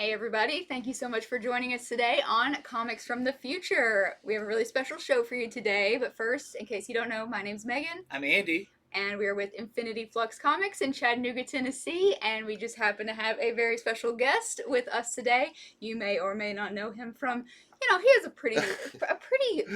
Hey everybody, thank you so much for joining us today on Comics from the Future. We have a really special show for you today, but first, in case you don't know, my name's Megan. I'm Andy. And we are with infinityfluxcomics in Chattanooga, Tennessee, and we just happen to have a very special guest with us today. You may or may not know him from, he has a pretty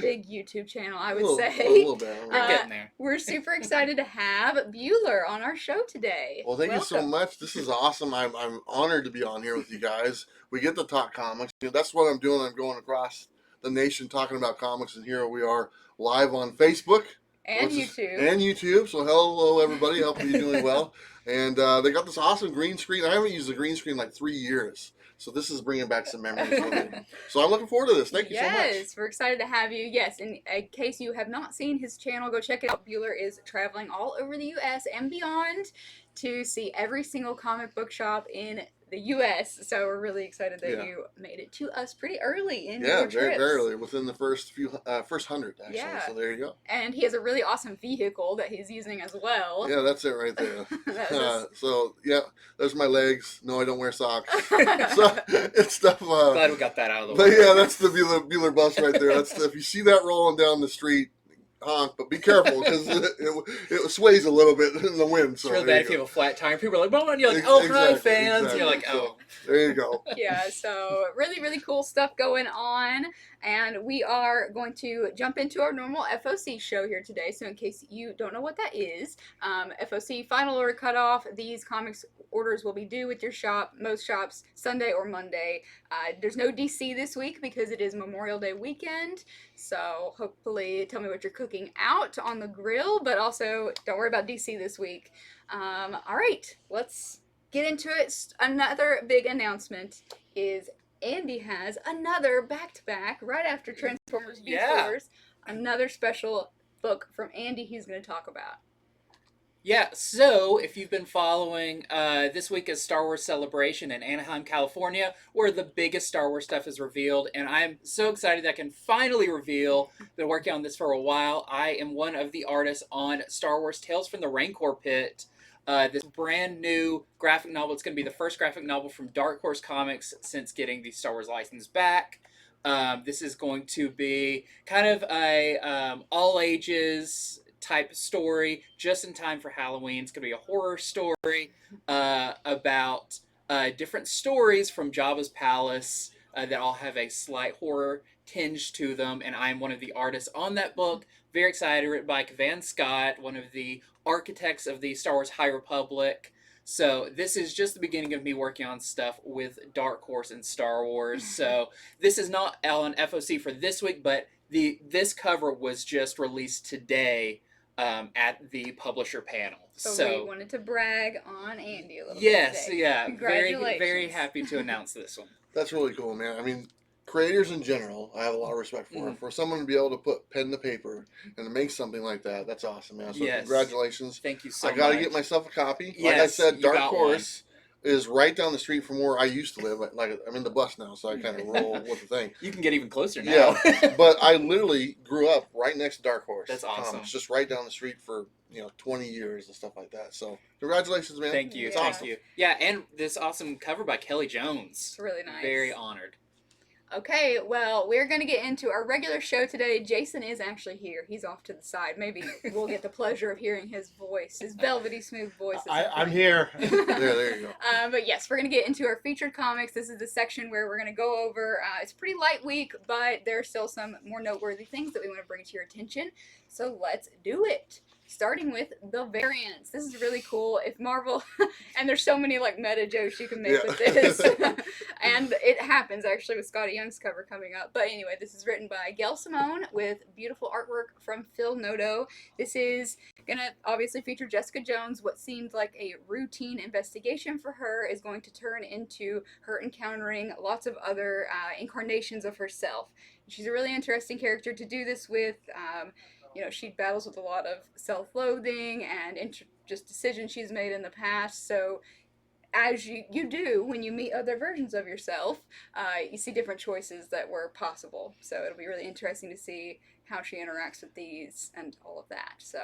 big YouTube channel, I would say. A little bit. We're getting there. We're super excited to have Bueller on our show today. Well, thank you so much. This is awesome. I'm honored to be on here with you guys. We get to talk comics. That's what I'm doing. I'm going across the nation talking about comics, and here we are live on Facebook. And YouTube. And YouTube. So hello, everybody. Hope you're doing well. And they got this awesome green screen. I haven't used a green screen in like 3 years. So this is bringing back some memories for me. So I'm looking forward to this. Thank you so much. Yes, we're excited to have you. Yes, in case you have not seen his channel, go check it out. Bueller is traveling all over the U.S. and beyond to see every single comic book shop in the U.S. So we're really excited that you made it to us pretty early in your trips. Very early, within the first 100 actually. Yeah. So there you go. And he has a really awesome vehicle that he's using as well. Yeah, that's it right there. So yeah, there's my legs. No, I don't wear socks. So it's stuff. Glad we got that out of the way. But yeah, that's the Bueller bus right there. That's if you see that rolling down the street, honk, but be careful because it sways a little bit in the wind. So it's really bad if you have a flat tire. People are like, "Well," and you're like, "Oh, hi, fans." Exactly. You're like, "Oh." So, there you go. Yeah, so really cool stuff going on. And we are going to jump into our normal FOC show here today. So in case you don't know what that is, FOC final order cutoff. These comics orders will be due with your shop, most shops, Sunday or Monday. There's no DC this week because it is Memorial Day weekend. So hopefully tell me what you're cooking out on the grill, but also don't worry about DC this week. All right, let's get into it. Another big announcement is Andy has another back-to-back right after Transformers Beast Wars. Another special book from Andy he's going to talk about. Yeah, so if you've been following, this week is Star Wars Celebration in Anaheim, California, where the biggest Star Wars stuff is revealed, and I'm so excited that I can finally reveal. Been working on this for a while. I am one of the artists on Star Wars Tales from the Rancor Pit. This brand new graphic novel. It's going to be the first graphic novel from Dark Horse Comics since getting the Star Wars license back. This is going to be kind of a all ages type story, just in time for Halloween. It's going to be a horror story about different stories from Jabba's palace that all have a slight horror tinge to them, and I'm one of the artists on that book. Very excited. Written by Van Scott, one of the architects of the Star Wars High Republic. So this is just the beginning of me working on stuff with Dark Horse and Star Wars. So this is not on FOC for this week, but this cover was just released today at the publisher panel. So we wanted to brag on Andy a little bit Yes, today. yeah. Congratulations. Very, very happy to announce this one. That's really cool, man. I mean, creators in general, I have a lot of respect for. For someone to be able to put pen to paper and to make something like that, that's awesome, man. So congratulations. Thank you so much. I got to get myself a copy. Yes, like I said, Dark Horse one. is right down the street from where I used to live. Like I'm in the bus now, so I kind of roll with the thing. You can get even closer now. Yeah, but I literally grew up right next to Dark Horse. That's awesome. It's just right down the street for 20 years and stuff like that. So congratulations, man. Thank you. It's Thank awesome. you. Yeah, and this awesome cover by Kelly Jones. It's really nice. Very honored. Okay, well, we're going to get into our regular show today. Jason is actually here. He's off to the side. Maybe we'll get the pleasure of hearing his voice, his velvety smooth voice. I'm here. There you go. But yes, we're going to get into our featured comics. This is the section where we're going to go over, it's a pretty light week, but there are still some more noteworthy things that we want to bring to your attention. So let's do it. Starting with the variants. This is really cool. If Marvel, and there's so many like meta jokes you can make with this. And it happens actually with Scotty Young's cover coming up. But anyway, this is written by Gail Simone with beautiful artwork from Phil Noto. This is going to obviously feature Jessica Jones. What seemed like a routine investigation for her is going to turn into her encountering lots of other incarnations of herself. She's a really interesting character to do this with. She battles with a lot of self-loathing and just decisions she's made in the past. So as you do when you meet other versions of yourself, you see different choices that were possible. So it'll be really interesting to see how she interacts with these and all of that. So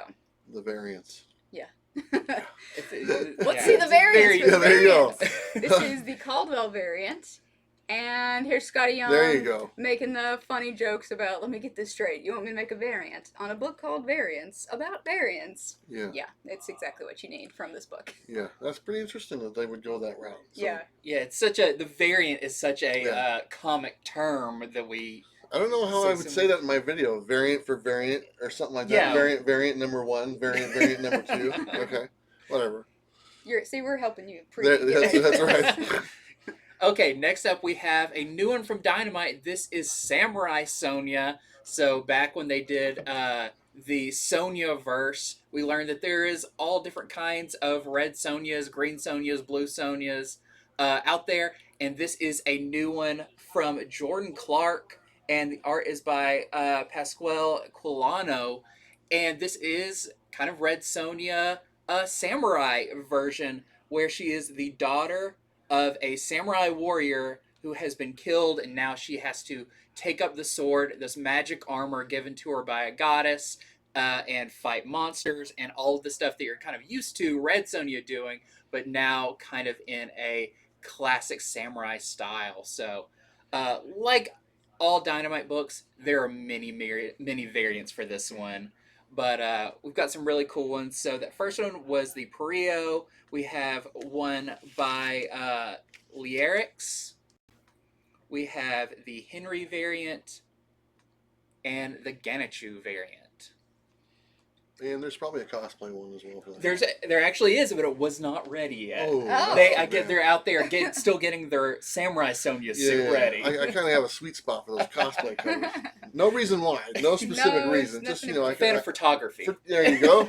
the variants. Yeah. Let's see the variants. There you go. This is the Caldwell variant. And here's Scotty Young. There you go. Making the funny jokes about, let me get this straight. You want me to make a variant on a book called Variants about variants? Yeah. Yeah, it's exactly what you need from this book. Yeah, that's pretty interesting that they would go that route. So, Yeah. Yeah, it's such the variant is such a comic term that we... I don't know how I would say that in my video. Variant for variant or something like that. Yeah. Variant number 1, variant number 2. Okay, whatever. See, we're helping you. That's right. Okay, next up we have a new one from Dynamite. This is Samurai Sonia. So back when they did the Sonia verse, we learned that there is all different kinds of red Sonias, green Sonias, blue Sonias out there. And this is a new one from Jordan Clark. And the art is by Pasquale Quilano. And this is kind of red Sonia, a samurai version where she is the daughter of a samurai warrior who has been killed, and now she has to take up the sword, this magic armor given to her by a goddess, and fight monsters and all of the stuff that you're kind of used to Red Sonja doing, but now kind of in a classic samurai style. So, like all Dynamite books, there are many variants for this one. But we've got some really cool ones. So that first one was the PARRILLO. We have one by LEIRIX. We have the Henry variant and the GANUCHEAU variant. And there's probably a cosplay one as well for that. There actually is, but it was not ready yet. Oh, They're out there still getting their Samurai Sonia suit ready. I kind of have a sweet spot for those cosplay covers. No reason why. No specific reason. Just, I fan of photography. There you go.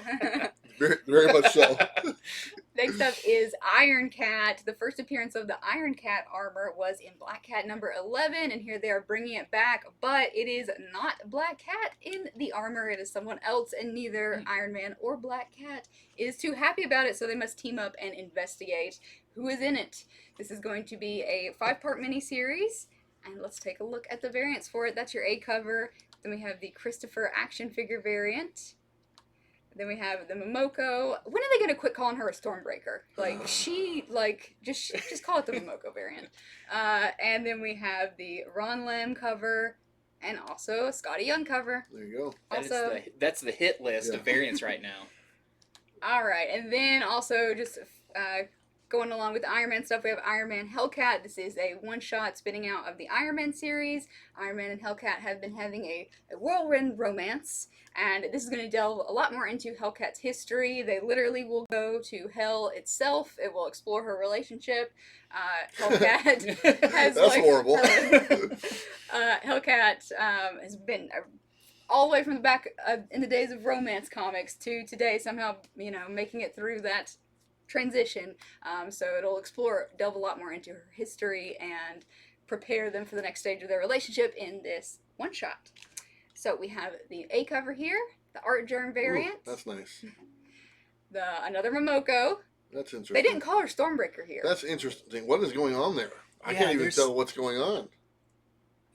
very much so. Next up is Iron Cat. The first appearance of the Iron Cat armor was in Black Cat number 11, and here they are bringing it back, but it is not Black Cat in the armor. It is someone else, and neither Iron Man or Black Cat is too happy about it, so they must team up and investigate who is in it. This is going to be a 5-part miniseries, and let's take a look at the variants for it. That's your A cover. Then we have the Christopher action figure variant. Then we have the Momoko. When are they gonna quit calling her a Stormbreaker? Just call it the Momoko variant. And then we have the Ron Lam cover, and also a Scotty Young cover. There you go. That's the hit list of variants right now. All right, and then also just going along with the Iron Man stuff, we have Iron Man Hellcat. This is a one-shot spinning out of the Iron Man series. Iron Man and Hellcat have been having a whirlwind romance, and this is going to delve a lot more into Hellcat's history. They literally will go to Hell itself. It will explore her relationship. Hellcat has That's horrible. Hellcat has been all the way from the back in the days of romance comics to today, somehow, making it through that transition. So it'll delve a lot more into her history and prepare them for the next stage of their relationship in this one shot. So we have the A cover here, the ARTGERM variant. Ooh, that's nice. Another Momoko. That's interesting. They didn't call her Stormbreaker here. That's interesting. What is going on there? I can't even tell what's going on.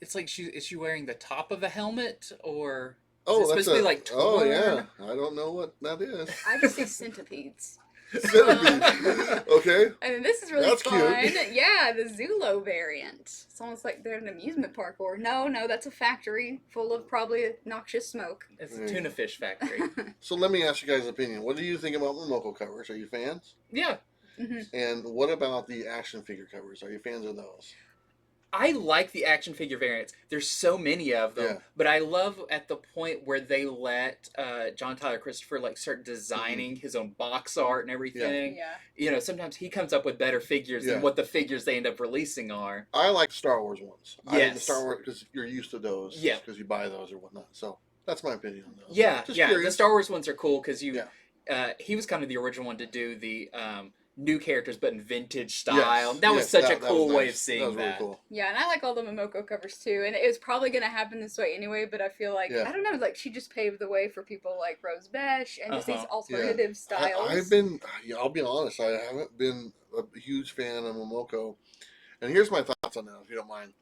It's like is she wearing the top of a helmet, or that's supposed to be like torn? Oh yeah, I don't know what that is. I just see centipedes. Centipedes. Okay. And then this is really That's fun. cute. Yeah, the Zulo variant. It's almost like they're an amusement park, or no, that's a factory full of probably noxious smoke. It's a tuna fish factory. So let me ask you guys' opinion. What do you think about Momoko covers? Are you fans? Yeah. Mm-hmm. And what about the action figure covers? Are you fans of those? I like the action figure variants. There's so many of them, but I love at the point where they let John Tyler Christopher start designing his own box art and everything. Yeah. Sometimes he comes up with better figures than what the figures they end up releasing are. I like Star Wars ones. Yes. I like the Star Wars because you're used to those. Yeah. Because you buy those or whatnot. So that's my opinion on those. Yeah. Just yeah. curious. The Star Wars ones are cool because he was kind of the original one to do the new characters but in vintage style. That was such a cool way of seeing that. Was really cool. Yeah, and I like all the Momoko covers too, and it was probably going to happen this way anyway, but I feel like, I don't know, she just paved the way for people like Rose Besh and just these alternative styles. I'll be honest, I haven't been a huge fan of Momoko, and here's my thoughts on that, if you don't mind.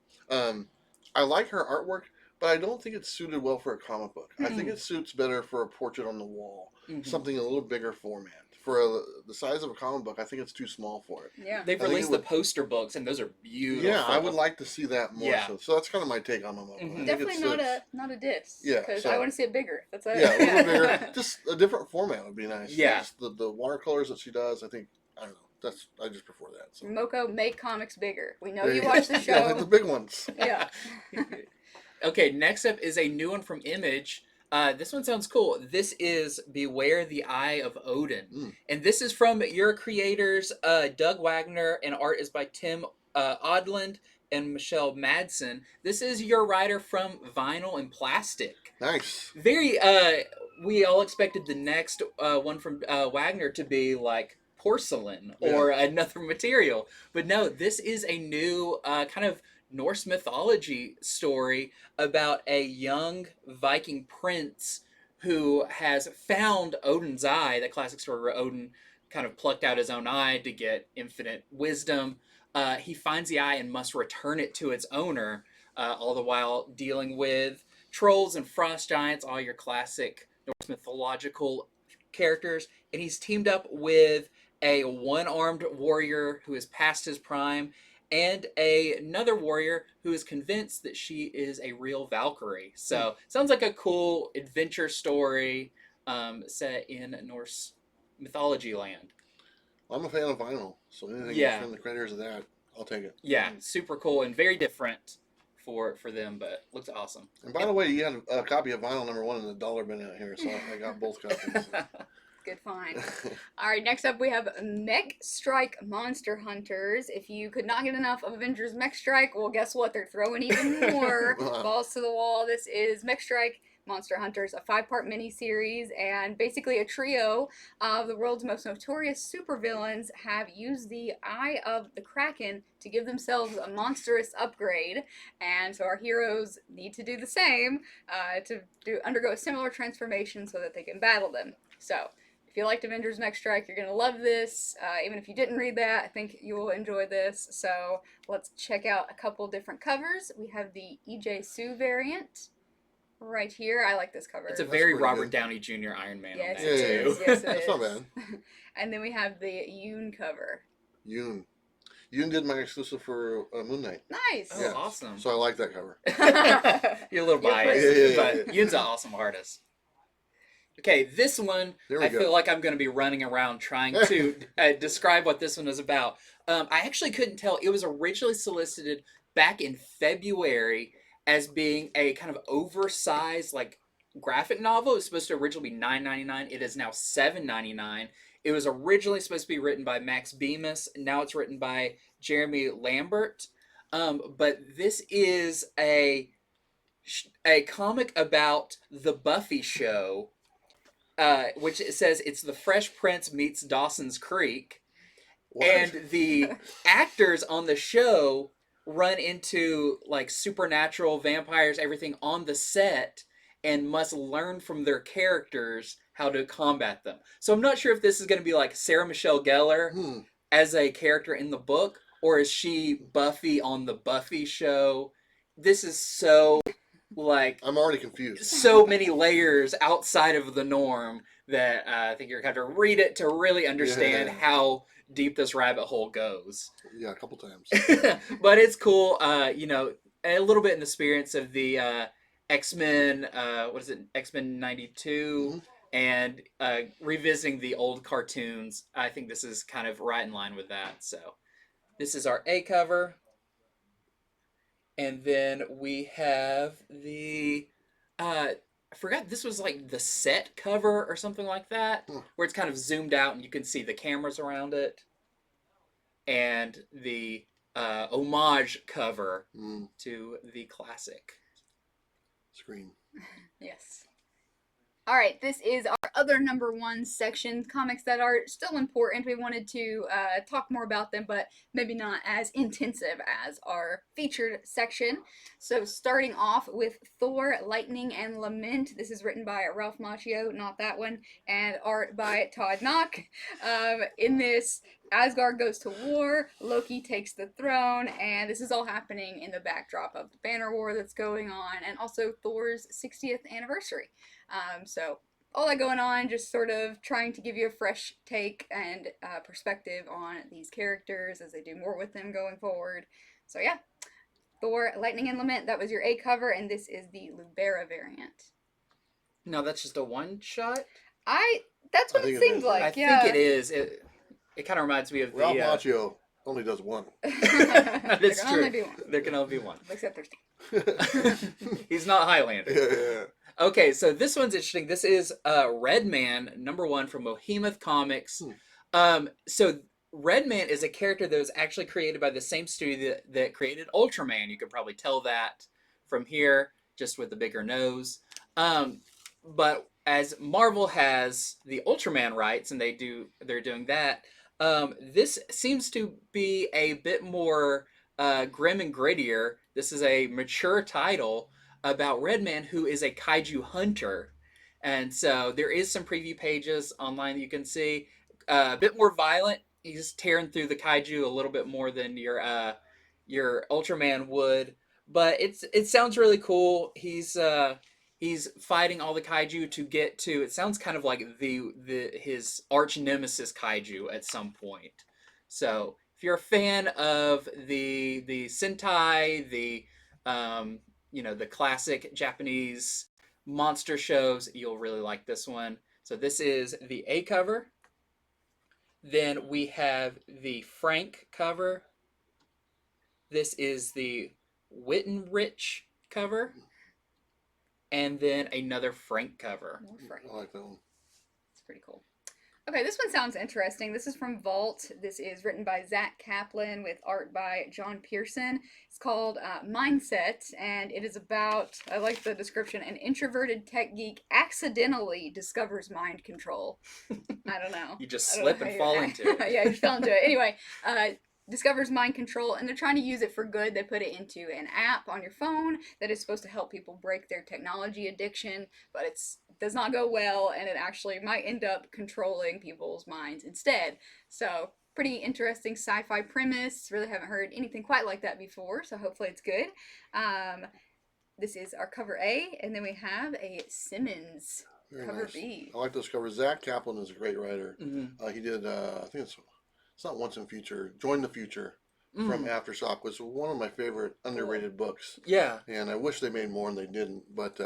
I like her artwork, but I don't think it's suited well for a comic book. I think Hmm. it suits better for a portrait on the wall, Mhm. something a little bigger format. For the size of a comic book, I think it's too small for it. Yeah. They've I think released it the would- poster books, and those are beautiful. Yeah, I would like to see that more. Yeah. So that's kind of my take on MOMOKO. I Mhm. think it Definitely not suits. a diss. Yeah, Because so- I want to see it bigger. That's it. Yeah, a little bigger. Just a different format would be nice. Yeah. Just the watercolors that she does, I think, I don't know. I just prefer that. So. Moko, make comics bigger. We know There you go. watch the show. Yeah, like the big ones. Yeah. Okay, next up is a new one from Image. This one sounds cool. This is Beware the Eye of Odin. Mm. And this is from your creators, Doug Wagner, and art is by Tim Odland and Michelle Madsen. This is your writer from Vinyl and Plastic. Nice. Very, we all expected the next one from Wagner to be like porcelain or another material. But no, this is a new kind of Norse mythology story about a young Viking prince who has found Odin's eye, the classic story where Odin kind of plucked out his own eye to get infinite wisdom. He finds the eye and must return it to its owner, all the while dealing with trolls and frost giants, all your classic Norse mythological characters. And he's teamed up with a one-armed warrior who is past his prime and another warrior who is convinced that she is a real Valkyrie. So, sounds like a cool adventure story set in Norse mythology land. I'm a fan of vinyl, so anything Yeah. from the creators of that, I'll take it. Yeah, super cool and very different for them, but looks awesome. And by the way, you had a copy of vinyl #1 in the dollar bin out here, so I got both copies. Good find. All right, next up we have Mech Strike Monster Hunters. If you could not get enough of Avengers Mech Strike, well, guess what? They're throwing even more balls to the wall. This is Mech Strike Monster Hunters, a 5-part miniseries, and basically a trio of the world's most notorious supervillains have used the Eye of the Kraken to give themselves a monstrous upgrade, and so our heroes need to do the same to undergo a similar transformation so that they can battle them. So, if you liked Avengers Mech Strike, you're going to love this. Even if you didn't read that, I think you will enjoy this. So let's check out a couple different covers. We have the E.J. Sue variant right here. I like this cover. It's a That's very pretty Robert good. Downey Jr. Iron Man Yes, on Yeah, that yeah, too. Yes, it That's not is. bad. And then we have the Yoon cover. Yoon. Yoon did my exclusive for Moon Knight. Nice. Oh, awesome. So I like that cover. You're a little You're biased, pretty- Yeah. but Yoon's an awesome artist. Okay, this one, There we I go. feel like I'm going to be running around trying to describe what this one is about. I actually couldn't tell. It was originally solicited back in February as being a kind of oversized, like, graphic novel. It was supposed to originally be $9.99. It is now $7.99. It was originally supposed to be written by Max Bemis. Now it's written by Jeremy Lambert. But this is a comic about the Buffy show, which it says it's the Fresh Prince meets Dawson's Creek. What? And the actors on the show run into like supernatural vampires, everything on the set, and must learn from their characters how to combat them. So I'm not sure if this is going to be like Sarah Michelle Gellar as a character in the book, or is she Buffy on the Buffy show? This is so like I'm already confused. so many layers outside of the norm that I think you're going to have to read it to really understand Yeah. how deep this rabbit hole goes. Yeah, a couple times. But it's cool, you know, a little bit in the spirits of the X-Men, what is it, X-Men 92, and revisiting the old cartoons. I think this is kind of right in line with that. So this is our A cover. And then we have the, I forgot, this was like the set cover or something like that, where it's kind of zoomed out and you can see the cameras around it. And the homage cover to the classic. Screen. Yes. All right, this is our other #1 section, comics that are still important. We wanted to talk more about them, but maybe not as intensive as our featured section. So starting off with Thor, Lightning, and Lament. This is written by Ralph Macchio, not that one, and art by Todd Knock. In this, Asgard goes to war, Loki takes the throne, and this is all happening in the backdrop of the Banner War that's going on, and also Thor's 60th anniversary. So all that going on, just sort of trying to give you a fresh take and perspective on these characters as they do more with them going forward. So yeah, Thor, Lightning and Lament, that was your A cover, and this is the Lubera variant. No, that's just a one-shot? That's what I it think it seems is. like, I yeah. think it is. It kind of reminds me of the... Ralph Macchio only does one. That's There can true. only be one. There can only be one. Except there's two. He's not Highlander. Yeah. Okay, so this one's interesting. This is Red Man, #1 from Behemoth Comics. So Red Man is a character that was actually created by the same studio that created Ultraman. You could probably tell that from here, just with the bigger nose. But as Marvel has the Ultraman rights, and they're doing that, this seems to be a bit more grim and grittier. This is a mature title about Red Man, who is a kaiju hunter. And so there is some preview pages online that you can see. A bit more violent. He's tearing through the kaiju a little bit more than your Ultraman would. But it sounds really cool. He's fighting all the kaiju to get to, it sounds kind of like his arch nemesis kaiju at some point. So if you're a fan of the Sentai, the classic Japanese monster shows, you'll really like this one. So this is the A cover. Then we have the Frank cover. This is the Wittenrich cover. And then another Frank cover. More Frank. I like that one. It's pretty cool. Okay, this one sounds interesting. This is from Vault. This is written by Zach Kaplan with art by John Pearson. It's called Mindset, and it is about, I like the description, an introverted tech geek accidentally discovers mind control. I don't know. You just I don't slip know and how fall you- into it. Yeah, you just fell into it. Anyway, discovers mind control, and they're trying to use it for good. They put it into an app on your phone that is supposed to help people break their technology addiction, but it does not go well, and it actually might end up controlling people's minds instead. So pretty interesting sci-fi premise. Really haven't heard anything quite like that before, so hopefully it's good. This is our cover A, and then we have a Simmons Very cover nice. B. I like those covers. Zach Kaplan is a great writer. Mm-hmm. He did, I think it's not Once in Future, Join the Future from Aftershock, was one of my favorite underrated books. Yeah. And I wish they made more and they didn't. But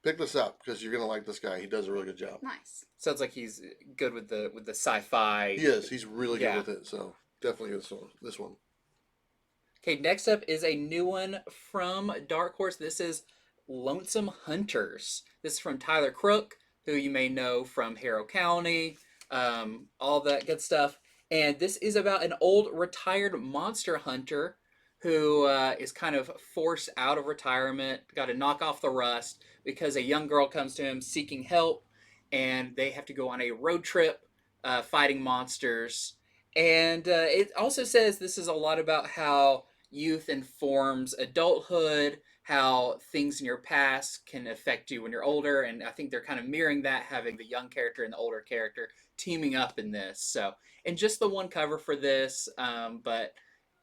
pick this up because you're going to like this guy. He does a really good job. Nice. Sounds like he's good with the sci-fi. He is. He's really Yeah. good with it. So definitely this one. Okay, next up is a new one from Dark Horse. This is Lonesome Hunters. This is from Tyler Crook, who you may know from Harrow County, all that good stuff. And this is about an old retired monster hunter who is kind of forced out of retirement, got to knock off the rust because a young girl comes to him seeking help, and they have to go on a road trip fighting monsters. And it also says this is a lot about how youth informs adulthood, how things in your past can affect you when you're older, and I think they're kind of mirroring that, having the young character and the older character teaming up in this. So, and just the one cover for this, but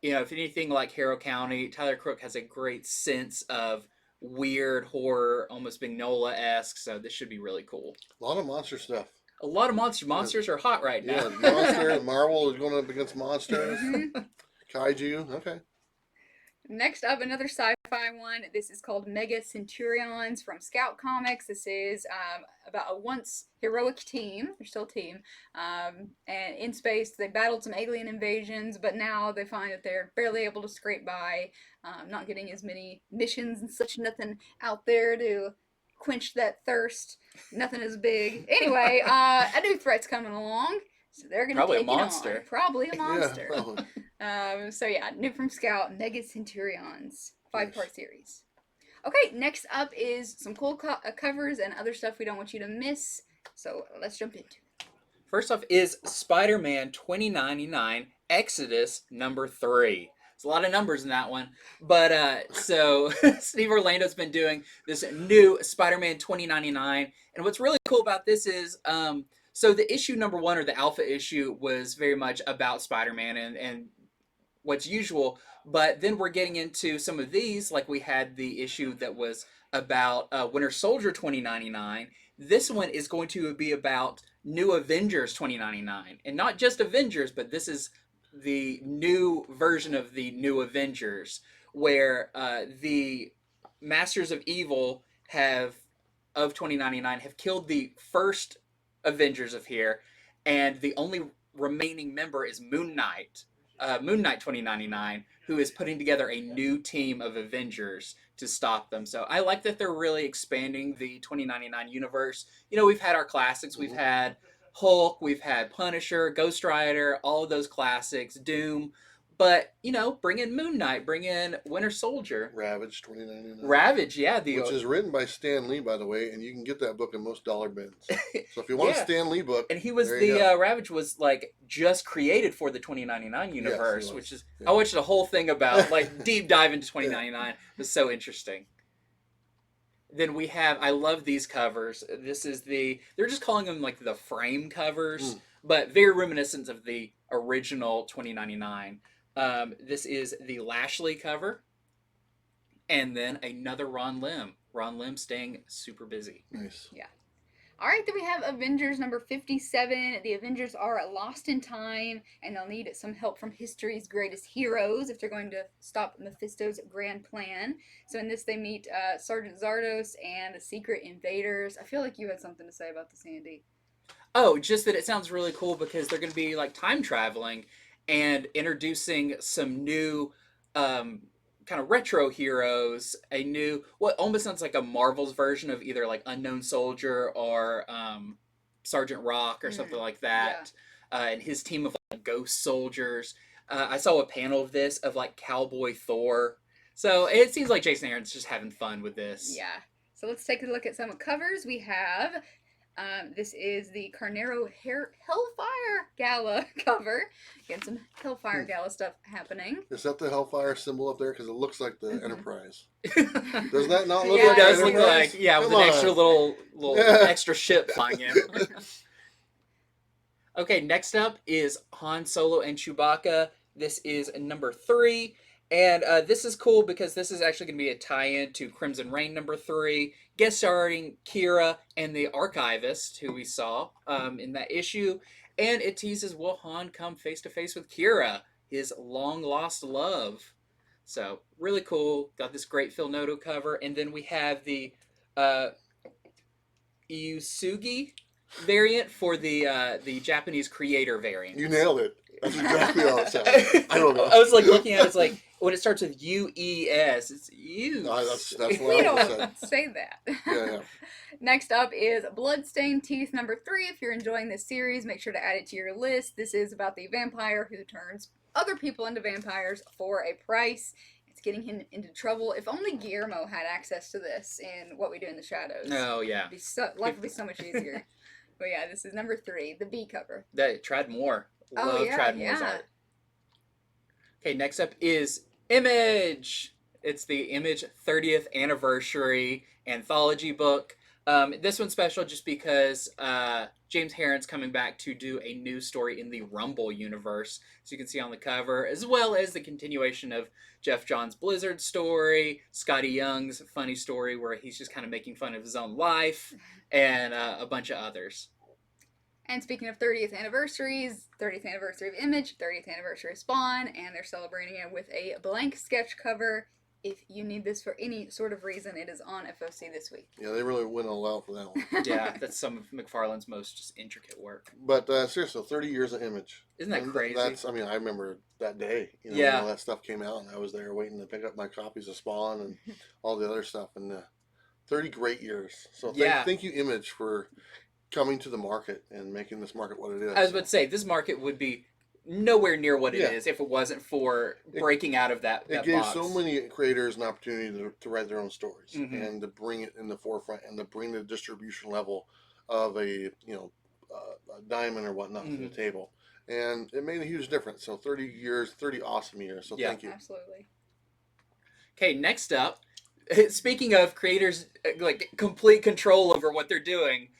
if anything like Harrow County, Tyler Crook has a great sense of weird horror, almost Mignola-esque, so this should be really cool. A lot of monster stuff. A lot of monsters are hot right now. Yeah, monster. Marvel is going up against monsters. Mhm. Kaiju. Okay. Next up, another sci-fi one. This is called Mega Centurions from Scout Comics. This is about a once heroic team. They're still a team. And in space, they battled some alien invasions, but now they find that they're barely able to scrape by, not getting as many missions and such, nothing out there to quench that thirst. Nothing as big. Anyway, a new threat's coming along. So they're going to Probably a take it on. monster. Probably a monster. Yeah, probably. So yeah, new from Scout, Mega Centurions, 5-part series. Okay, next up is some cool covers and other stuff we don't want you to miss. So let's jump into it. First off is Spider-Man 2099 Exodus #3. There's a lot of numbers in that one. But so Steve Orlando's been doing this new Spider-Man 2099. And what's really cool about this is So the issue number 1, or the alpha issue, was very much about Spider-Man and what's usual. But then we're getting into some of these, like we had the issue that was about Winter Soldier 2099. This one is going to be about New Avengers 2099. And not just Avengers, but this is the new version of the New Avengers, where the Masters of Evil of 2099 have killed the first Avengers of here, and the only remaining member is Moon Knight 2099, who is putting together a new team of Avengers to stop them. So I like that they're really expanding the 2099 universe. You know, we've had our classics. We've had Hulk, we've had Punisher, Ghost Rider, all of those classics, Doom. But, you know, bring in Moon Knight, bring in Winter Soldier. Ravage 2099. Ravage, yeah. Which is written by Stan Lee, by the way, and you can get that book in most dollar bins. So if you want a Stan Lee book, and he was Ravage was like just created for the 2099 universe, yes, which is I watched a whole thing about like deep dive into 2099. It was so interesting. Then we have, I love these covers. This is they're just calling them like the frame covers, but very reminiscent of the original 2099. This is the Lashley cover, and then another Ron Lim. Ron Lim staying super busy. Nice. Yeah. All right, then we have Avengers number 57. The Avengers are lost in time, and they'll need some help from history's greatest heroes if they're going to stop Mephisto's grand plan. So in this, they meet Sergeant Zardos and the Secret Invaders. I feel like you had something to say about this, Andy. Oh, just that it sounds really cool because they're going to be like time traveling and introducing some new kind of retro heroes, a new, what almost sounds like a Marvel's version of either like Unknown Soldier or Sergeant Rock or something like that. Yeah. And his team of like ghost soldiers. I saw a panel of this of like Cowboy Thor. So it seems like Jason Aaron's just having fun with this. Yeah. So let's take a look at some covers. We have this is the Carnero Hellfire Gala cover. Get some Hellfire Gala stuff happening. Is that the Hellfire symbol up there? Because it looks like the Enterprise. Does that not look like it does the look Enterprise? like, yeah, with an extra little extra ship flying in. Okay, next up is Han Solo and Chewbacca. This is number 3. And this is cool because this is actually going to be a tie-in to Crimson Reign number 3, guest starring Kira and the Archivist, who we saw in that issue. And it teases, will Han come face-to-face with Kira, his long-lost love? So, really cool. Got this great Phil Noto cover. And then we have the Iyusugi variant for the Japanese creator variant. You nailed it. That's exactly how it sounds. I don't know. I was like looking at it, it's like, when it starts with U-E-S, it's you. No, that's we what I don't said. say that. Yeah. Next up is Bloodstained Teeth number 3. If you're enjoying this series, make sure to add it to your list. This is about the vampire who turns other people into vampires for a price. It's getting him into trouble. If only Guillermo had access to this in What We Do in the Shadows. Oh, yeah. Life would be so much easier. But yeah, this is number 3, the B cover. That Trad Moore. Love Trad Moore's art. Okay, next up is Image. It's the Image 30th anniversary anthology book. This one's special just because James Herron's coming back to do a new story in the Rumble universe. So you can see on the cover, as well as the continuation of Jeff Johns' Blizzard story, Scotty Young's funny story where he's just kind of making fun of his own life, and a bunch of others. And speaking of 30th anniversaries, 30th anniversary of Image, 30th anniversary of Spawn, and they're celebrating it with a blank sketch cover. If you need this for any sort of reason, it is on FOC this week. Yeah, they really went all out for that one. Yeah, that's some of McFarlane's most just intricate work. But seriously, 30 years of Image. Isn't that crazy? I mean, I remember that day. You know, yeah. When all that stuff came out, and I was there waiting to pick up my copies of Spawn and all the other stuff. And 30 great years. So thank you, Image, for coming to the market and making this market what it is. I was about to say, this market would be nowhere near what it is if it wasn't for breaking out of that It gave box. so many creators an opportunity to write their own stories and to bring it in the forefront and to bring the distribution level of a diamond or whatnot to the table. And it made a huge difference. So 30 years, 30 awesome years. So thank you. Absolutely. Okay, next up, speaking of creators like complete control over what they're doing,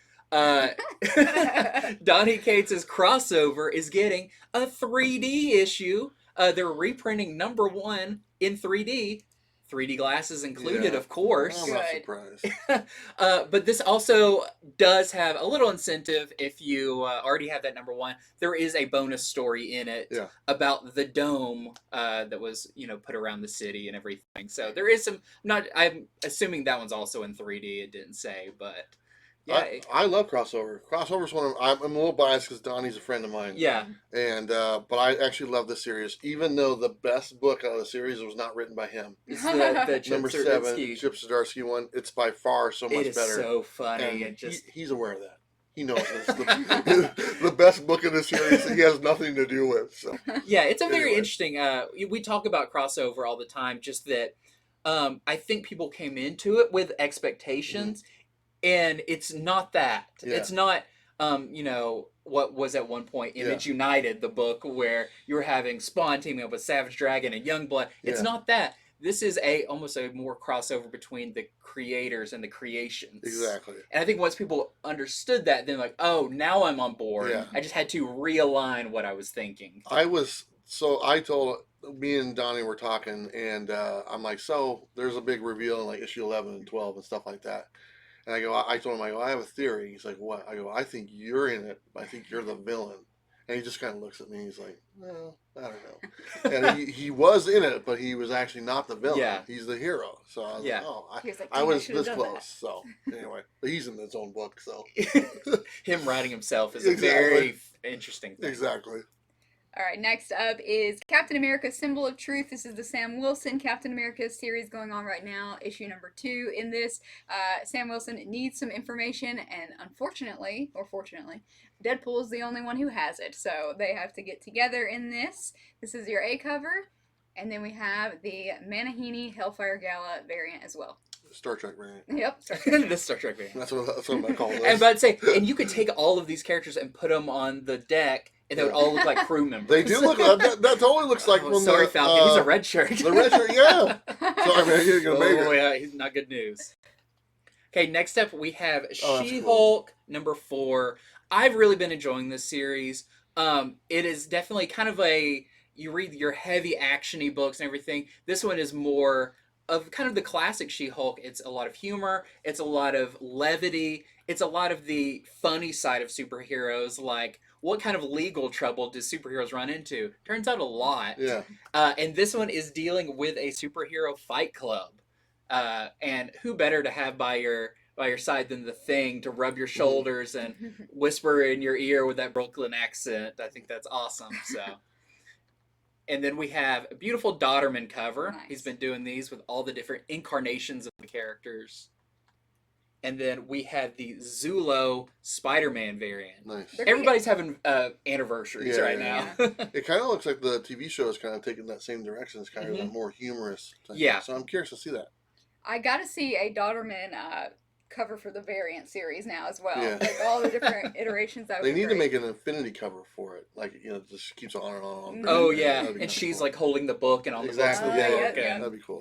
Donny Cates' crossover is getting a 3D issue. They're reprinting number 1 in 3D. 3D glasses included, Yeah. of course. I'm not Good. surprised. But this also does have a little incentive if you already have that number 1. There is a bonus story in it Yeah. about the dome that was, put around the city and everything. So there is some. I'm assuming that one's also in 3D. It didn't say, but yeah. I love crossover. Crossover's one of I'm a little biased because Donnie's a friend of mine. Yeah. And but I actually love this series, even though the best book out of the series was not written by him. It's the Chip Number 7, Zdarsky. Chip Zdarsky one. It's by far so much It is better. so funny. And And he's aware of that. He knows this. The best book in the series he has nothing to do with. So yeah, it's a very Anyway. interesting. We talk about crossover all the time. Just that I think people came into it with expectations, and it's not that. Yeah. It's not. What was at one point Image United, the book where you were having Spawn teaming up with Savage Dragon and Youngblood. It's Yeah. not that. This is almost a more crossover between the creators and the creations. exactly. And I think once people understood that, then like, oh, now I'm on board. Yeah. I just had to realign what I was thinking. I told me and Donnie were talking, and I'm like, so there's a big reveal in like issue 11 and 12 and stuff like that. And I told him, I have a theory. He's like, what? I go, I think you're in it. I think you're the villain. And he just kind of looks at me. He's like, well, I don't know. And he was in it, but he was actually not the villain. Yeah. He's the hero. So I was Yeah. like, oh, He was like, I "Dang, was should've this done close. that." So anyway, but he's in his own book. So Him writing himself is Exactly. a very interesting thing. exactly. All right, next up is Captain America: Symbol of Truth. This is the Sam Wilson Captain America series going on right now, issue number 2. In this, Sam Wilson needs some information, and unfortunately, or fortunately, Deadpool is the only one who has it, so they have to get together in this. This is your A cover, and then we have the Manahini Hellfire Gala variant as well. Star Trek variant. Yep. The Star Trek variant. That's what I'm gonna call this. And but I'd say, and you could take all of these characters and put them on the deck, and they would all look like crew members. They do look. That totally looks like Oh, from sorry, the Falcon. He's a red shirt. The red shirt, yeah. Sorry, man, you're gonna make Oh it. yeah, he's not good news. Okay, next up we have Oh, that's She-Hulk number 4. I've really been enjoying this series. It is definitely kind of you read your heavy actiony books and everything. This one is more of kind of the classic She-Hulk. It's a lot of humor. It's a lot of levity. It's a lot of the funny side of superheroes, like what kind of legal trouble do superheroes run into? Turns out a lot. Yeah. And this one is dealing with a superhero fight club. And who better to have by your side than the Thing to rub your shoulders and whisper in your ear with that Brooklyn accent. I think that's awesome. So, and then we have a beautiful Dodderman cover. Nice. He's been doing these with all the different incarnations of the characters. And then we have the Zulo Spider-Man variant. Nice. They're- Everybody's having anniversaries Yeah, right yeah, now. It kind of looks like the TV show is kind of taking that same direction. It's kind of Mhm. that more humorous type. Yeah. So I'm curious to see that. I gotta see a Dodderman cover for the variant series now as well. Yeah. Like all the different iterations. That would They be need to great. make an infinity cover for it. Like, just keeps on and on. Oh Mhm. yeah, That'd be and kinda she's cool. like holding the book and on Exactly. the Oh, Yeah, book. yeah, and- yeah. That'd be cool.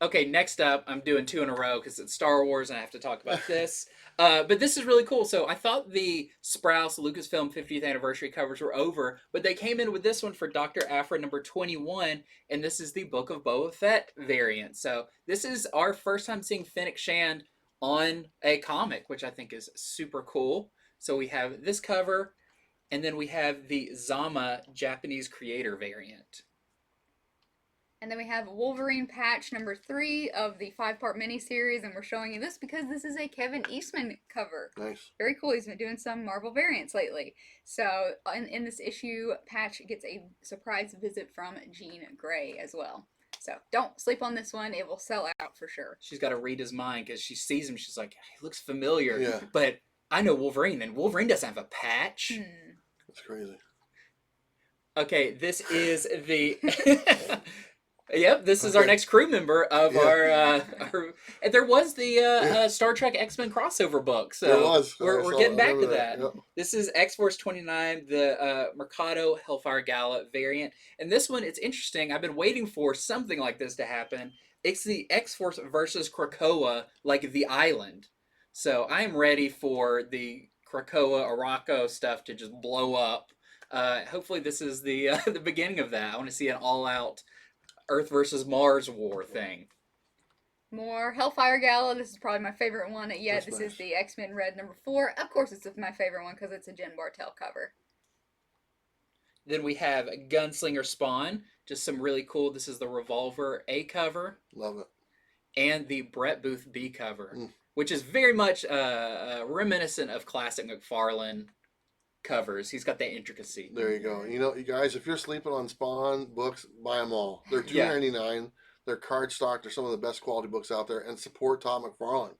Okay, next up, I'm doing 2 in a row because it's Star Wars and I have to talk about this. But this is really cool. So I thought the Sprouse Lucasfilm 50th anniversary covers were over, but they came in with this one for Dr. Aphra number 21, and this is the Book of Boba Fett variant. So this is our first time seeing Fennec Shand on a comic, which I think is super cool. So we have this cover, and then we have the Zama Japanese creator variant. And then we have Wolverine patch number 3 of the 5-part miniseries, and we're showing you this because this is a Kevin Eastman cover. Nice. Very cool. He's been doing some Marvel variants lately. So in this issue, Patch gets a surprise visit from Jean Grey as well. So don't sleep on this one. It will sell out for sure. She's got to read his mind because she sees him. She's like, he looks familiar. Yeah. But I know Wolverine, and Wolverine doesn't have a patch. That's crazy. Okay, this is the... Yep, this is our next crew member of our... And there was the Star Trek X-Men crossover book. So There was. we're getting back to remember that. Yep. This is X-Force 29, the Mercado Hellfire Gala variant. And this one, it's interesting. I've been waiting for something like this to happen. It's the X-Force versus Krakoa, like the island. So I'm ready for the Krakoa Arako stuff to just blow up. Hopefully this is the the beginning of that. I want to see an all-out Earth versus Mars war thing. More Hellfire Gala. This is probably my favorite one yet. That's This nice. is the X-Men Red #4. Of course, it's my favorite one because it's a Jen Bartel cover. Then we have Gunslinger Spawn. Just some really cool. This is the Revolver A cover. Love it. And the Brett Booth B cover, Mm. which is very much reminiscent of classic McFarlane covers. He's got that intricacy. There you go. You know, you guys, if you're sleeping on Spawn books, buy them all. They're Yeah. $2.99. They're cardstock. They're some of the best quality books out there. And support Todd McFarlane.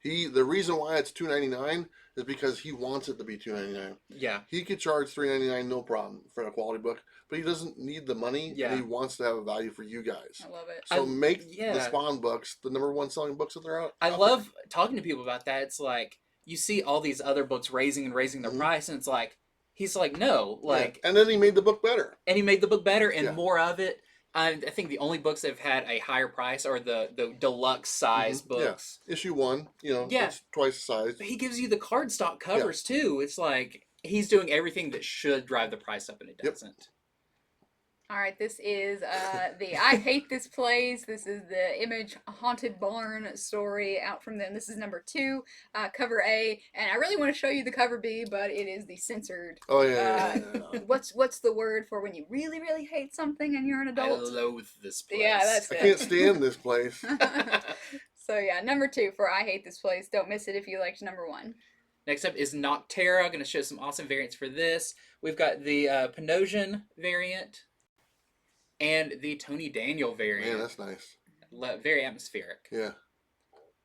The reason why it's $2.99 is because he wants it to be $2.99. Yeah. He could charge $3.99 no problem for a quality book, but he doesn't need the money. Yeah. And he wants to have a value for you guys. I love it. So make yeah. the Spawn books the #1 selling books that they're out. I out love talking to people about that. It's like you see all these other books raising their Mhm. price, and it's like he's like, no, there. like, Yeah. And then he made the book better. and he made the book better and Yeah. more of it. I think the only books that have had a higher price are the deluxe size Mhm. Yeah. books. Issue 1, you know, Yeah. it's twice the size. But he gives you the cardstock covers too. It's like he's doing everything that should drive the price up, and it Yep. doesn't. All right, this is the I Hate This Place. This is the Image Haunted Barn story out from them. This is #2, cover A, and I really want to show you the cover B, but it is the censored. Oh, yeah. What's the word for when you really, really hate something and you're an I adult? loathe this place. Yeah, that's I it. can't stand this place. So yeah, #2 for I Hate This Place. Don't miss it if you liked #1. Next up is Nocterra. I'm going to show some awesome variants for this. We've got the Panosian variant and the Tony Daniel variant. Man, that's nice. Very atmospheric. Yeah.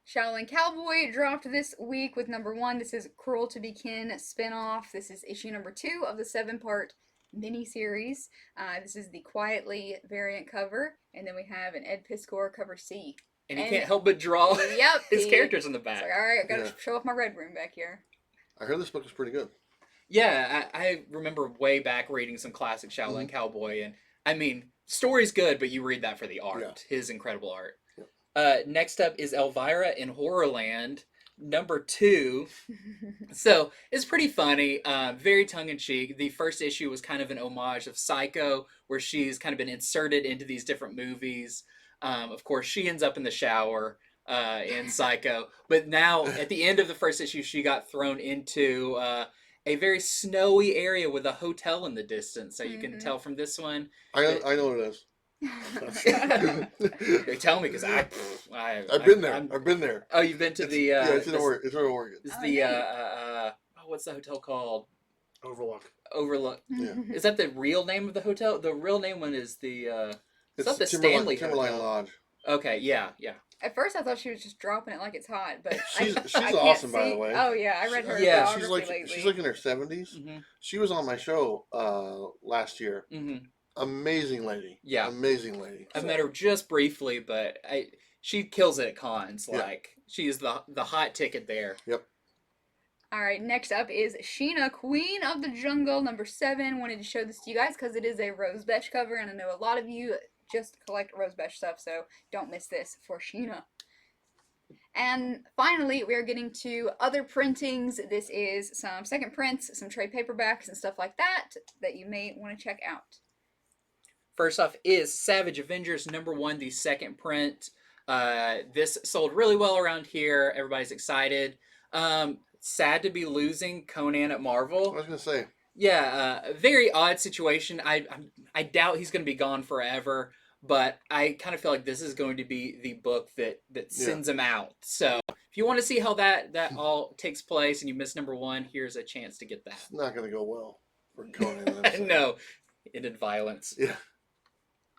Shaolin Cowboy dropped this week with #1. This is Cruel to Be Kin spinoff. This is issue #2 of the 7-part miniseries. This is the Quietly variant cover, and then we have an Ed Piskor cover C. And you And- can't help but draw Yep, his the- characters in the It's back. like, all right, I gotta Yeah. show off my red room back here. I heard this book was pretty good. Yeah, I remember way back reading some classic Shaolin Cowboy, and I mean, story's good, but you read that for the art, his incredible art. Yep. Next up is Elvira in Horrorland, #2. So it's pretty funny, very tongue-in-cheek. The first issue was kind of an homage of Psycho, where she's kind of been inserted into these different movies. Of course, she ends up in the shower in Psycho, but now at the end of the first issue, she got thrown into a very snowy area with a hotel in the distance. So you can tell from this one. I know what it is. They tell me because I've been there. I've been there. Oh, you've been to the Yeah, it's in Oregon. It's in Oregon. It's Oh, the nice. what's the hotel called? Overlook. Overlook. Yeah. Is that the real name of the hotel? The real name one is the it's not the Timberline- Stanley Timberline Hotel. Lodge. Okay, yeah. At first, I thought she was just dropping it like it's hot, but She's I can't awesome, by see- the way. Oh yeah, I read her Yeah, biography she's lately. like in her 70s. Mm-hmm. She was on my show last year. Mm-hmm. Amazing lady. Yeah. Amazing lady. I've met her just briefly, but she kills it at cons. Yeah. Like she's the hot ticket there. All right, next up is Sheena, Queen of the Jungle, #7. Wanted to show this to you guys because it is a Rosebesh cover, and I know a lot of you just collect Rosebesh stuff, so don't miss this for Sheena. And finally, we are getting to other printings. This is some second prints, some trade paperbacks, and stuff like that that you may want to check out. First off is Savage Avengers #1, the second print. This sold really well around here. Everybody's excited. Sad to be losing Conan at I Marvel. was gonna say. Yeah, a very odd situation. I doubt he's going to be gone forever, but I kind of feel like this is going to be the book that sends him out. So if you want to see how that all takes place and you miss #1, here's a chance to get that. It's not gonna go well for Conan. No, ended violence. Yeah.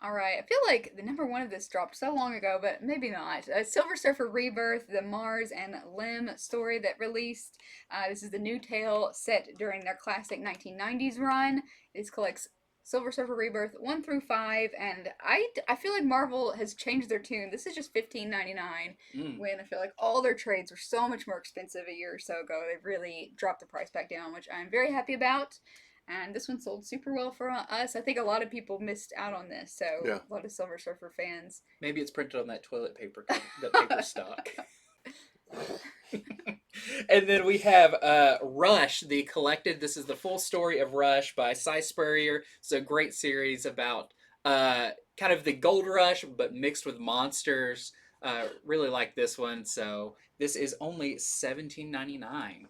All right, I feel like the #1 of this dropped so long ago, but maybe not. Silver Surfer Rebirth, the Mars and Lim story that released. This is the new tale set during their classic 1990s run. This collects Silver Surfer Rebirth 1 through 5, and I feel like Marvel has changed their tune. This is just $15.99 when I feel like all their trades were so much more expensive a year or so ago. They've really dropped the price back down, which I'm very happy about. And this one sold super well for us. I think a lot of people missed out on this, so Yeah. a lot of Silver Surfer fans. Maybe it's printed on that toilet paper, that paper stock. And then we have Rush, the collected. This is the full story of Rush by Cy Spurrier. It's a great series about kind of the gold rush, but mixed with monsters. Really like this one. So this is only $17.99.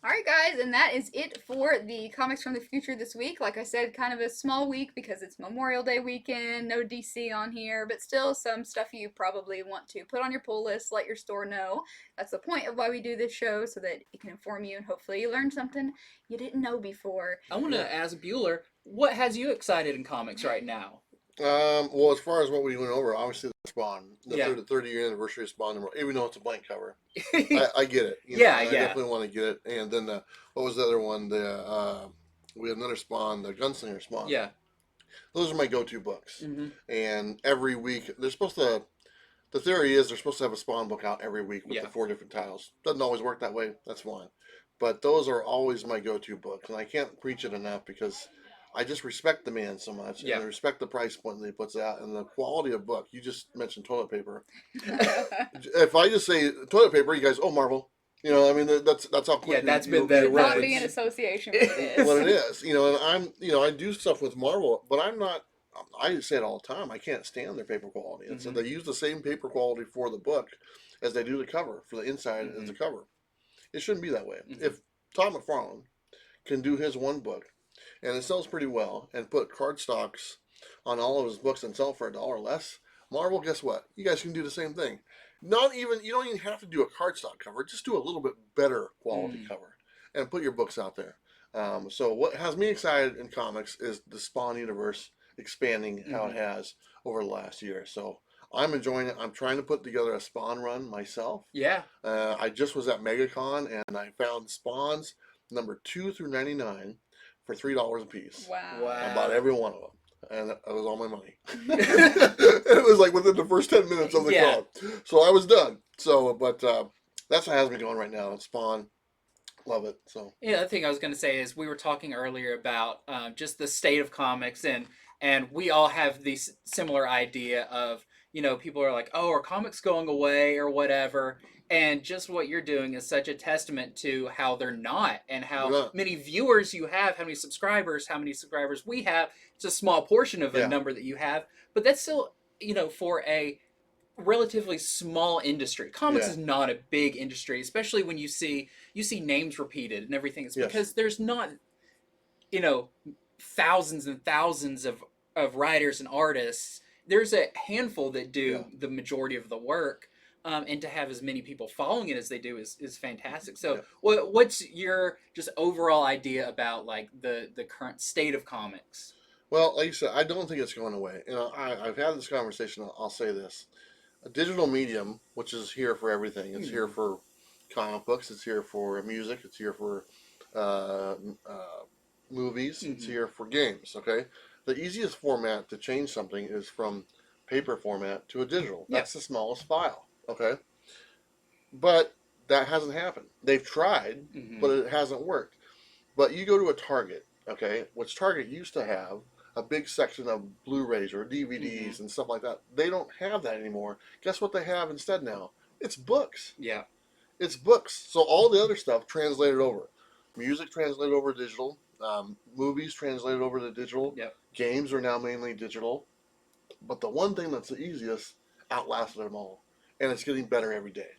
Alright guys, and that is it for the comics from the future this week. Like I said, kind of a small week because it's Memorial Day weekend, no DC on here, but still some stuff you probably want to put on your pull list, let your store know. That's the point of why we do this show, so that it can inform you and hopefully you learn something you didn't know before. I want to ask Bueller, what has you excited in comics right now? Well, as far as what we went over, obviously the Spawn, the Yeah. 30-year anniversary of Spawn, even though it's a blank cover, I get it. Yeah. I definitely want to get it. And then what was the other one? We had another Spawn, the Gunslinger Spawn. Yeah. Those are my go-to books. Mm-hmm. And every week they're supposed to. The theory is they're supposed to have a Spawn book out every week with Yeah. the 4 different titles. Doesn't always work that way. That's fine. But those are always my go-to books, and I can't preach it enough because I just respect the man so much, Yeah. and I respect the price point that he puts out and the quality of book. You just mentioned toilet paper. If I just say toilet paper, you guys, oh, Marvel. You know, I mean, that's how quick. Yeah, that's been the Should not reference. be in association with this. what it is. You know, and I do stuff with Marvel, but I'm not. I say it all the time. I can't stand their paper quality. And so they use the same paper quality for the book as they do the cover, for the inside as the cover. It shouldn't be that way. If Todd McFarlane can do his one book, and it sells pretty well, and put card stocks on all of his books and sell for $1 less, Marvel, guess what? You guys can do the same thing. You don't even have to do a cardstock cover. Just do a little bit better quality cover, and put your books out there. So what has me excited in comics is the Spawn universe expanding how it has over the last year. So I'm enjoying it. I'm trying to put together a Spawn run myself. Yeah. I just was at MegaCon, and I found Spawns number 2 through 99 for $3 a piece. Wow. I bought every one of them, and that was all my money. It was like within the first 10 minutes of the call, so I was done. So, but that's what has me going right now. It's Spawn, love it. So yeah, the other thing I was going to say is we were talking earlier about just the state of comics, and we all have this similar idea of, you know, people are like, oh, are comics going away or whatever. And just what you're doing is such a testament to how they're not, and how many viewers you have, how many subscribers we have. It's a small portion of a number that you have, but that's still, you know, for a relatively small industry. Comics is not a big industry, especially when you see names repeated and everything. It's because there's not, you know, thousands and thousands of writers and artists. There's a handful that do the majority of the work. And to have as many people following it as they do is fantastic. So what's your just overall idea about like the current state of comics? Well, like you said, I don't think it's going away. You know, I've had this conversation. I'll say this: a digital medium, which is here for everything. It's here for comic books. It's here for music. It's here for movies. It's here for games. Okay, the easiest format to change something is from paper format to a digital. That's the smallest file. Okay, but that hasn't happened. They've tried, but it hasn't worked. But you go to a Target, okay, which Target used to have a big section of Blu-rays or DVDs and stuff like that. They don't have that anymore. Guess what they have instead now? It's books. Yeah. It's books. So all the other stuff translated over. Music translated over to digital. Movies translated over to digital. Yep. Games are now mainly digital. But the one thing that's the easiest outlasted them all. And it's getting better every day.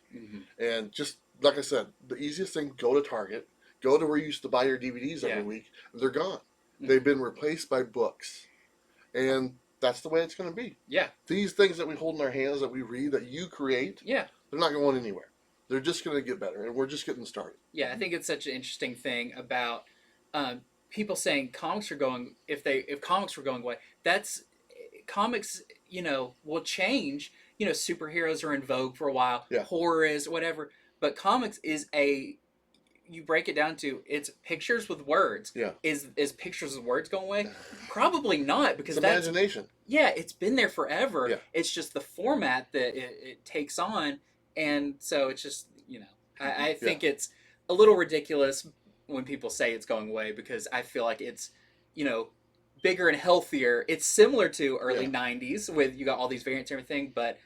And just like I said, the easiest thing, go to Target. Go to where you used to buy your DVDs every week. They're gone. They've been replaced by books. And that's the way it's going to be. Yeah. These things that we hold in our hands, that we read, that you create, they're not going anywhere. They're just going to get better. And we're just getting started. Yeah, I think it's such an interesting thing about people saying comics are going, if comics were going away, that's, comics, you know, will change. You know, superheroes are in vogue for a while. Horror is, whatever. But comics is you break it down to, it's pictures with words. Is pictures with words going away? Probably not, because it's imagination. Yeah, it's been there forever. It's just the format that it takes on. And so it's just, you know, I think it's a little ridiculous when people say it's going away, because I feel like it's, you know, bigger and healthier. It's similar to early 90s with, you got all these variants and everything, but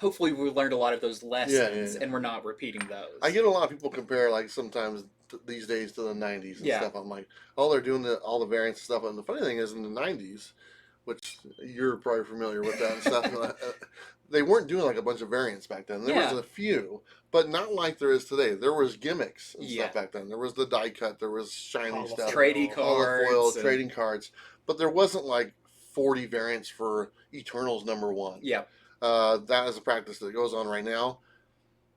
hopefully we learned a lot of those lessons, yeah. and we're not repeating those. I get a lot of people compare, like, sometimes these days to the 90s and stuff. I'm like, oh, they're doing all the variants and stuff. And the funny thing is, in the 90s, which you're probably familiar with that and stuff, they weren't doing like a bunch of variants back then. There was a few, but not like there is today. There was gimmicks and stuff back then. There was the die cut, there was shiny stuff, trading cards, foil, trading cards, but there wasn't like 40 variants for Eternals #1. Yeah. That is a practice that goes on right now.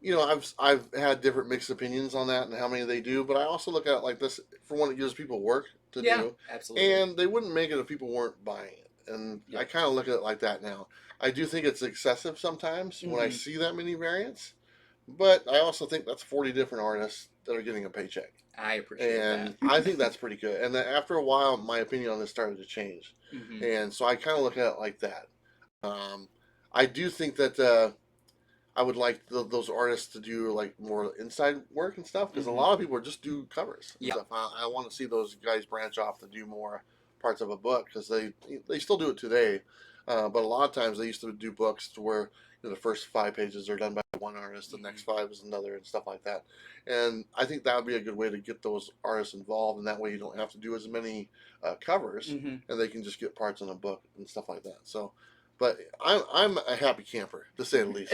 You know, I've had different mixed opinions on that and how many they do, but I also look at it like this: for one, it gives people work to do, absolutely. and they wouldn't make it if people weren't buying it. And I kind of look at it like that now. I do think it's excessive sometimes when I see that many variants, but I also think that's 40 different artists that are getting a paycheck. I appreciate that. And I think that's pretty good. And then after a while, my opinion on this started to change, and so I kind of look at it like that. I do think that I would like those artists to do like more inside work and stuff, because a lot of people just do covers and stuff. I want to see those guys branch off to do more parts of a book, because they still do it today, but a lot of times they used to do books to where, you know, the first 5 pages are done by one artist, the next 5 is another, and stuff like that. And I think that would be a good way to get those artists involved, and that way you don't have to do as many covers, and they can just get parts in a book and stuff like that. So. But I'm a happy camper, to say the least.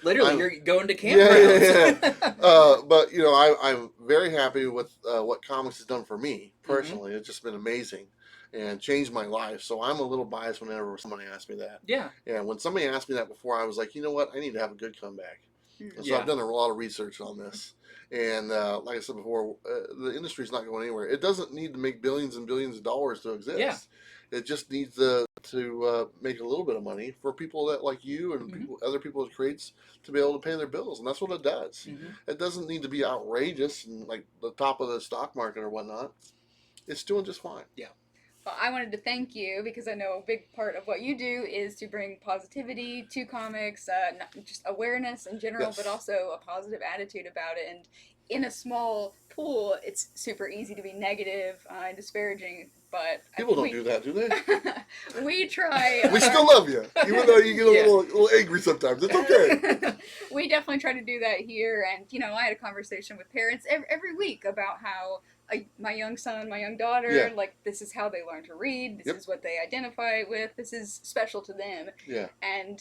Literally, you're going to camp. But you know, I'm very happy with what comics has done for me personally. It's just been amazing and changed my life. So I'm a little biased whenever somebody asks me that. Yeah. And when somebody asked me that before, I was like, you know what? I need to have a good comeback. And so I've done a lot of research on this. And like I said before, the industry's not going anywhere. It doesn't need to make billions and billions of dollars to exist. Yeah. It just needs to make a little bit of money for people that like you and other people it creates to be able to pay their bills, and that's what it does. It doesn't need to be outrageous and like the top of the stock market or whatnot. It's doing just fine. Yeah. Well, I wanted to thank you because I know a big part of what you do is to bring positivity to comics, not just awareness in general, but also a positive attitude about it. And in a small pool, it's super easy to be negative and disparaging. But people don't do that, do they? We try. We still love you, even though you get a little angry sometimes. It's okay. We definitely try to do that here, and you know, I had a conversation with parents every week about how my young son, my young daughter, like this is how they learn to read. This is what they identify with. This is special to them. Yeah. And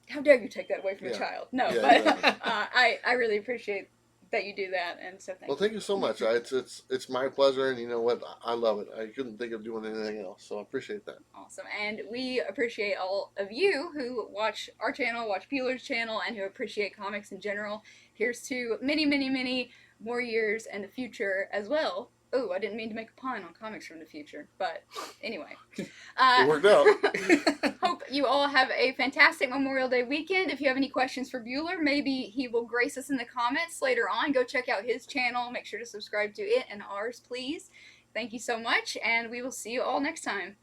how dare you take that away from a child? No, but I really appreciate that you do that, and so thank you. Well, thank you so much. It's my pleasure, and you know what? I love it. I couldn't think of doing anything else, so I appreciate that. Awesome, and we appreciate all of you who watch our channel, watch Peeler's channel, and who appreciate comics in general. Here's to many, many, many more years and the future as well. Oh, I didn't mean to make a pun on comics from the future, but anyway. It worked out. Hope you all have a fantastic Memorial Day weekend. If you have any questions for Bueller, maybe he will grace us in the comments later on. Go check out his channel. Make sure to subscribe to it and ours, please. Thank you so much, and we will see you all next time.